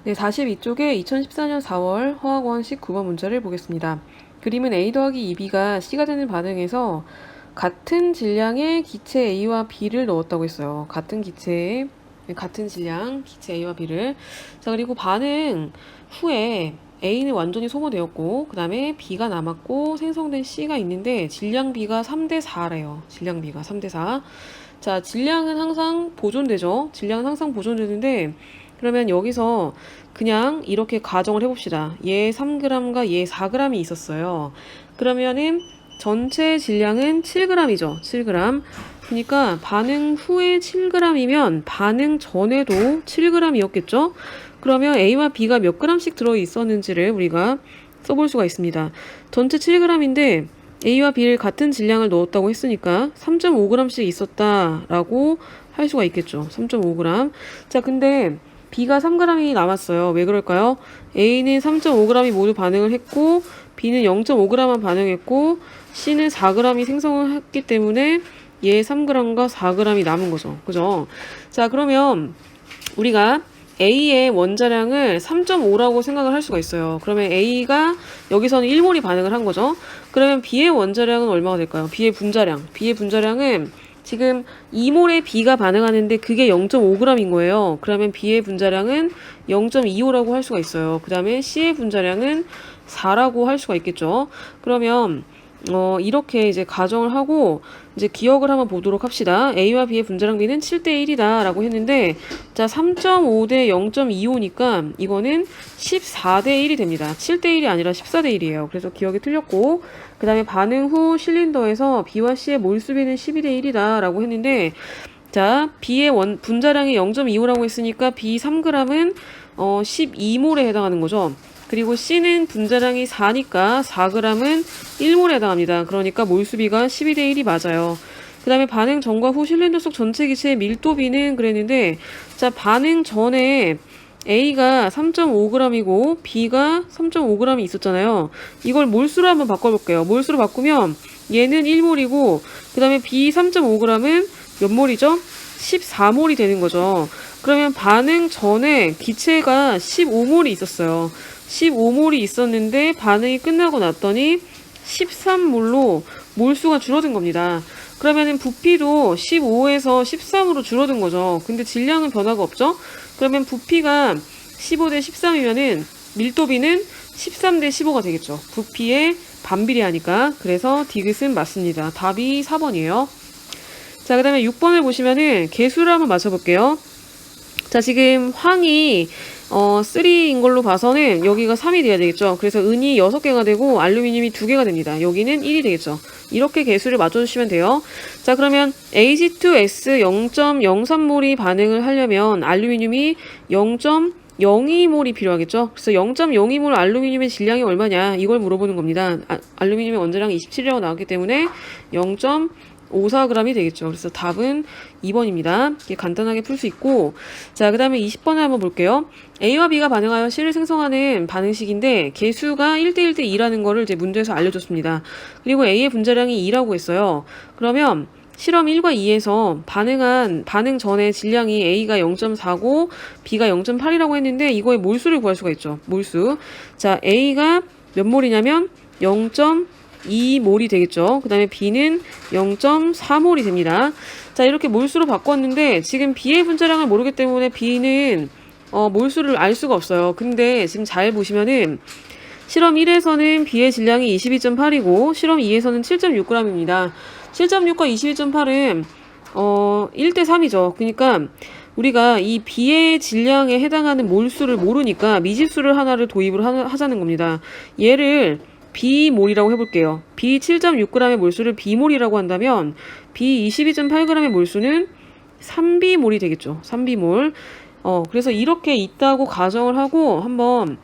네, 42쪽에 2014년 4월 화학원식 9번 문제를 보겠습니다. 그림은 A 더하기 2B가 C가 되는 반응에서 같은 질량의 기체 A와 B를 넣었다고 했어요. 같은 질량, 기체 A와 B를. 자, 그리고 반응 후에 A는 완전히 소모되었고, 그 다음에 B가 남았고, 생성된 C가 있는데, 질량 B가 3대 4래요. 질량 B가 3대 4. 자, 질량은 항상 보존되죠. 질량은 항상 보존되는데, 그러면 여기서 그냥 이렇게 가정을 해봅시다. 얘 3g과 얘 4g이 있었어요. 그러면은 전체 질량은 7g이죠. 7g. 그러니까 반응 후에 7g이면 반응 전에도 7g이었겠죠? 그러면 A와 B가 몇 g씩 들어있었는지를 우리가 써볼 수가 있습니다. 전체 7g인데 A와 B를 같은 질량을 넣었다고 했으니까 3.5g씩 있었다라고 할 수가 있겠죠. 3.5g. 자, 근데 B가 3g이 남았어요. 왜 그럴까요? A는 3.5g이 모두 반응을 했고 B는 0.5g만 반응했고 C는 4g이 생성을 했기 때문에 얘 3g과 4g이 남은 거죠. 그죠? 자, 그러면 우리가 A의 원자량을 3.5라고 생각을 할 수가 있어요. 그러면 A가 여기서는 1몰이 반응을 한 거죠. 그러면 B의 원자량은 얼마가 될까요? B의 분자량은 지금 2몰의 B가 반응하는데 그게 0.5g인 거예요. 그러면 B의 분자량은 0.25라고 할 수가 있어요. 그 다음에 C의 분자량은 4라고 할 수가 있겠죠. 그러면 이렇게 이제 가정을 하고 이제 기억을 한번 보도록 합시다. A와 B의 분자량 B는 7대 1이다 라고 했는데 자 3.5대 0.25니까 이거는 14대 1이 됩니다. 7대 1이 아니라 14대 1이에요. 그래서 기억이 틀렸고 그 다음에 반응 후 실린더에서 B와 C의 몰수비는 12대 1이다 라고 했는데 자 B의 분자량이 0.25라고 했으니까 B 3g은 12몰에 해당하는 거죠. 그리고 C는 분자량이 4니까 4g은 1몰에 해당합니다. 그러니까 몰수비가 12대 1이 맞아요. 그 다음에 반응 전과 후 실린더 속 전체 기체의 밀도비는 그랬는데 자 반응 전에 A가 3.5g이고 B가 3.5g이 있었잖아요. 이걸 몰수로 한번 바꿔볼게요. 몰수로 바꾸면 얘는 1몰이고 그 다음에 B 3.5g은 몇 몰이죠? 14몰이 되는 거죠. 그러면 반응 전에 기체가 15몰이 있었어요. 15몰이 있었는데 반응이 끝나고 났더니 13몰로 몰수가 줄어든 겁니다. 그러면은 부피도 15에서 13으로 줄어든 거죠. 근데 질량은 변화가 없죠? 그러면 부피가 15대 13이면은 밀도비는 13대 15가 되겠죠. 부피에 반비례하니까. 그래서 디귿은 맞습니다. 답이 4번이에요. 자, 그 다음에 6번을 보시면은 개수를 한번 맞춰볼게요. 자, 지금 황이 3인 걸로 봐서는 여기가 3이 돼야 되겠죠. 그래서 은이 6개가 되고 알루미늄이 2개가 됩니다. 여기는 1이 되겠죠. 이렇게 개수를 맞춰주시면 돼요. 자, 그러면 Ag2S 0.03몰이 반응을 하려면 알루미늄이 0.02몰이 필요하겠죠. 그래서 0.02몰 알루미늄의 질량이 얼마냐 이걸 물어보는 겁니다. 알루미늄의 원자량이 27이라고 나왔기 때문에 0.54g이 되겠죠. 그래서 답은 2번입니다. 이렇게 간단하게 풀 수 있고 자, 그 다음에 20번을 한번 볼게요. A와 B가 반응하여 C를 생성하는 반응식인데 개수가 1대 1대 2라는 거를 이제 문제에서 알려줬습니다. 그리고 A의 분자량이 2라고 했어요. 그러면 실험 1과 2에서 반응 전에 질량이 A가 0.4고 B가 0.8이라고 했는데 이거의 몰수를 구할 수가 있죠. 몰수. 자, A가 몇 몰이냐면 0.2몰이 되겠죠. 그 다음에 B는 0.4몰이 됩니다. 자, 이렇게 몰수로 바꿨는데 지금 B의 분자량을 모르기 때문에 B는 몰수를 알 수가 없어요. 근데 지금 잘 보시면은 실험 1에서는 B의 질량이 22.8이고 실험 2에서는 7.6g입니다. 7.6과 22.8은 1대 3이죠. 그러니까 우리가 이 B의 질량에 해당하는 몰수를 모르니까 미지수를 하나를 도입을 하자는 겁니다. 얘를 B몰이라고 해볼게요. B 7.6g의 몰수를 B몰이라고 한다면 B 22.8g의 몰수는 3B몰이 되겠죠. 3B몰. 그래서 이렇게 있다고 가정을 하고 한번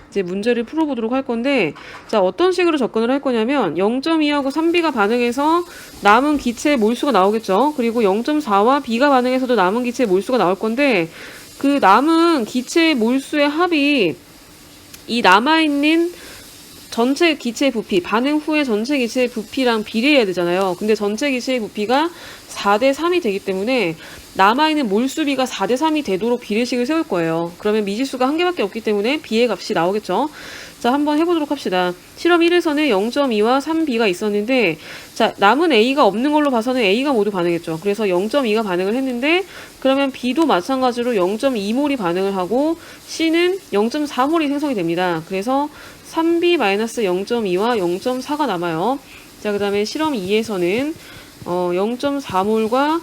이제 문제를 풀어보도록 할 건데 자 어떤 식으로 접근을 할 거냐면 0.2하고 3B가 반응해서 남은 기체의 몰수가 나오겠죠. 그리고 0.4와 B가 반응해서도 남은 기체의 몰수가 나올 건데 그 남은 기체의 몰수의 합이 이 남아있는 전체 기체의 부피, 반응 후에 전체 기체의 부피랑 비례해야 되잖아요. 근데 전체 기체의 부피가 4대 3이 되기 때문에 남아있는 몰수비가 4대 3이 되도록 비례식을 세울 거예요. 그러면 미지수가 한 개밖에 없기 때문에 B의 값이 나오겠죠. 자, 한번 해보도록 합시다. 실험 1에서는 0.2와 3B가 있었는데, 자, 남은 A가 없는 걸로 봐서는 A가 모두 반응했죠. 그래서 0.2가 반응을 했는데, 그러면 B도 마찬가지로 0.2몰이 반응을 하고, C는 0.4몰이 생성이 됩니다. 그래서 3B-0.2와 0.4가 남아요. 자, 그 다음에 실험 2에서는 0.4몰과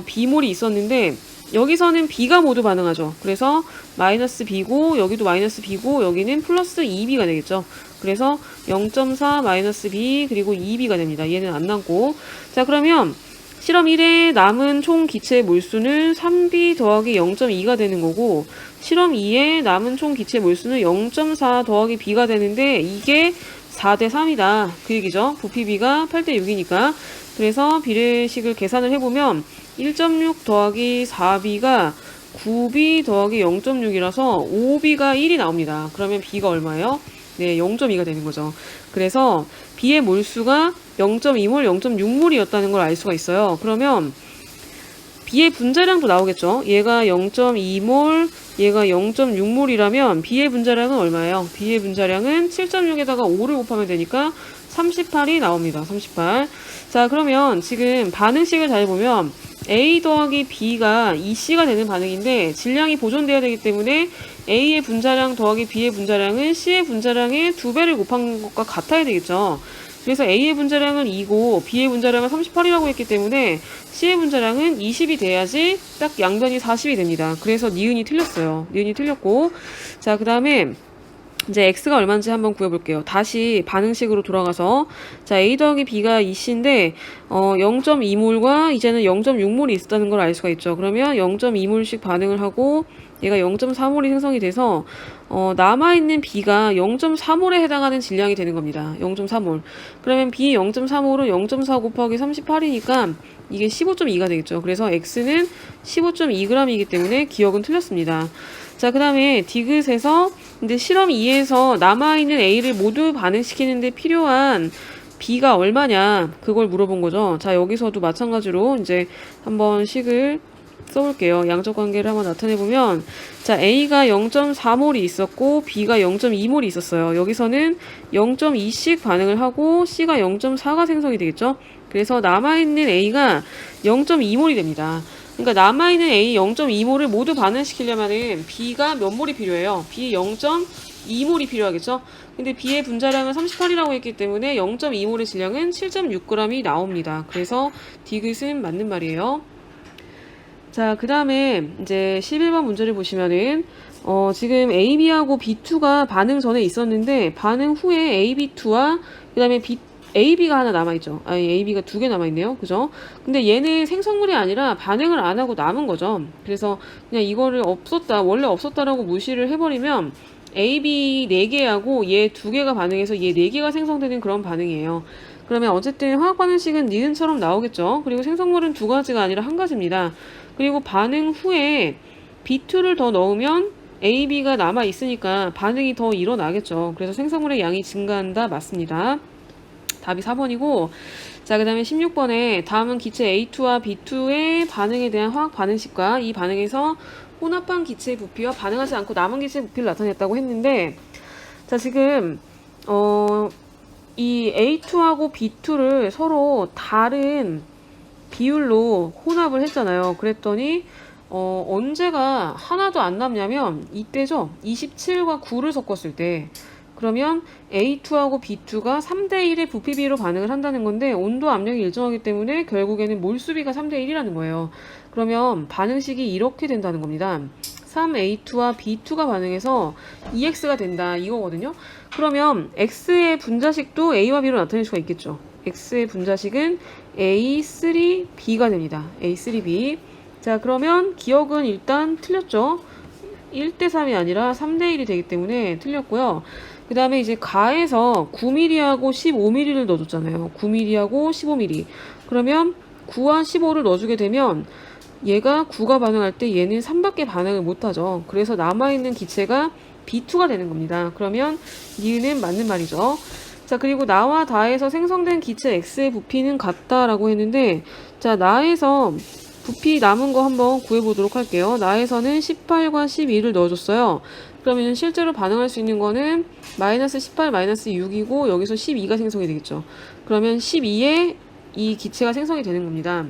B몰이 있었는데, 여기서는 B가 모두 반응하죠. 그래서 마이너스 B고 여기도 마이너스 B고 여기는 플러스 2B가 되겠죠. 그래서 0.4 마이너스 B 그리고 2B가 됩니다. 얘는 안 남고. 자, 그러면 실험 1에 남은 총 기체 몰수는 3B 더하기 0.2가 되는 거고, 실험 2에 남은 총 기체 몰수는 0.4 더하기 B가 되는데 이게 4대 3이다. 그 얘기죠. 부피 B가 8대 6이니까. 그래서 비례식을 계산을 해보면 1.6 더하기 4B가 9B 더하기 0.6이라서 5B가 1이 나옵니다. 그러면 B가 얼마예요? 네, 0.2가 되는 거죠. 그래서 B의 몰수가 0.2몰, 0.6몰이었다는 걸 알 수가 있어요. 그러면 B의 분자량도 나오겠죠. 얘가 0.2몰, 얘가 0.6몰이라면 B의 분자량은 얼마예요? B의 분자량은 7.6에다가 5를 곱하면 되니까 38이 나옵니다. 38. 자, 그러면 지금 반응식을 잘 보면 A 더하기 B가 2C가 되는 반응인데 질량이 보존돼야 되기 때문에 A의 분자량 더하기 B의 분자량은 C의 분자량의 2배를 곱한 것과 같아야 되겠죠. 그래서 A의 분자량은 2고 B의 분자량은 38이라고 했기 때문에 C의 분자량은 20이 돼야지 딱 양변이 40이 됩니다. 그래서 니은이 틀렸어요. 니은이 틀렸고, 자, 그 다음에 이제 x가 얼마인지 한번 구해볼게요. 다시 반응식으로 돌아가서, 자, a 더하기 b가 2c인데 0.2몰과 이제는 0.6몰이 있었다는 걸 알 수가 있죠. 그러면 0.2몰씩 반응을 하고 얘가 0.4몰이 생성이 돼서 남아있는 b가 0.4몰에 해당하는 질량이 되는 겁니다. 0.4몰. 그러면 b 0.4몰은 0.4 곱하기 38이니까 이게 15.2가 되겠죠. 그래서 x는 15.2g이기 때문에 기억은 틀렸습니다. 자, 그 다음에 디귿에서 근데 실험 2에서 남아있는 A를 모두 반응시키는데 필요한 B가 얼마냐 그걸 물어본 거죠. 자, 여기서도 마찬가지로 이제 한번 식을 써볼게요. 양적 관계를 한번 나타내보면, 자, A가 0.4몰이 있었고 B가 0.2몰이 있었어요. 여기서는 0.2씩 반응을 하고 C가 0.4가 생성이 되겠죠. 그래서 남아있는 A가 0.2몰이 됩니다. 그러니까 남아있는 A 0.2몰을 모두 반응시키려면은 B가 몇 몰이 필요해요? B 0.2몰이 필요하겠죠? 근데 B의 분자량은 38이라고 했기 때문에 0.2몰의 질량은 7.6g이 나옵니다. 그래서 디귿은 맞는 말이에요. 자, 그 다음에 이제 11번 문제를 보시면은 지금 AB하고 B2가 반응 전에 있었는데 반응 후에 AB2와 그 다음에 AB가 하나 남아있죠. 아니, AB가 2개 남아있네요. 그죠? 근데 얘는 생성물이 아니라 반응을 안 하고 남은 거죠. 그래서 그냥 이거를 원래 없었다라고 무시를 해버리면 AB 4개하고 얘 2개가 반응해서 얘 4개가 생성되는 그런 반응이에요. 그러면 어쨌든 화학 반응식은 니은처럼 나오겠죠. 그리고 생성물은 2가지가 아니라 1가지입니다. 그리고 반응 후에 B2를 더 넣으면 AB가 남아있으니까 반응이 더 일어나겠죠. 그래서 생성물의 양이 증가한다. 맞습니다. 답이 4번이고, 자, 그 다음에 16번에 다음은 기체 A2와 B2의 반응에 대한 화학 반응식과 이 반응에서 혼합한 기체의 부피와 반응하지 않고 남은 기체의 부피를 나타냈다고 했는데, 자, 지금 이 A2하고 B2를 서로 다른 비율로 혼합을 했잖아요. 그랬더니 언제가 하나도 안 남냐면 이때죠. 27과 9를 섞었을 때. 그러면 A2하고 B2가 3대1의 부피 비로 반응을 한다는 건데 온도 압력이 일정하기 때문에 결국에는 몰수비가 3대1이라는 거예요. 그러면 반응식이 이렇게 된다는 겁니다. 3A2와 B2가 반응해서 EX가 된다 이거거든요. 그러면 X의 분자식도 A와 B로 나타낼 수가 있겠죠. X의 분자식은 A3B가 됩니다. A3B. 자, 그러면 기억은 일단 틀렸죠. 1대3이 아니라 3대1이 되기 때문에 틀렸고요. 그 다음에 이제 가에서 9mm하고 15mm를 넣어줬잖아요. 9mm하고 15mm. 그러면 9와 15를 넣어주게 되면 얘가 9가 반응할 때 얘는 3밖에 반응을 못하죠. 그래서 남아있는 기체가 B2가 되는 겁니다. 그러면 니은은 맞는 말이죠. 자, 그리고 나와 다에서 생성된 기체 X의 부피는 같다라고 했는데, 자, 나에서 부피 남은 거 한번 구해보도록 할게요. 나에서는 18과 12를 넣어줬어요. 그러면 실제로 반응할 수 있는 거는 마이너스 18, 마이너스 6이고 여기서 12가 생성이 되겠죠. 그러면 12에 이 기체가 생성이 되는 겁니다.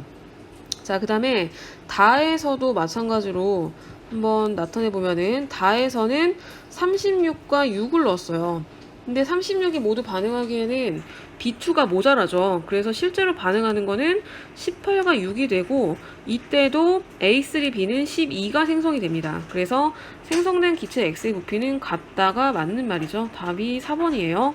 자, 그 다음에 다에서도 마찬가지로 한번 나타내 보면은 다에서는 36과 6을 넣었어요. 근데 36이 모두 반응하기에는 B2가 모자라죠. 그래서 실제로 반응하는 거는 18과 6이 되고 이때도 A3B는 12가 생성이 됩니다. 그래서 생성된 기체 X의 부피는 같다가 맞는 말이죠. 답이 4번이에요.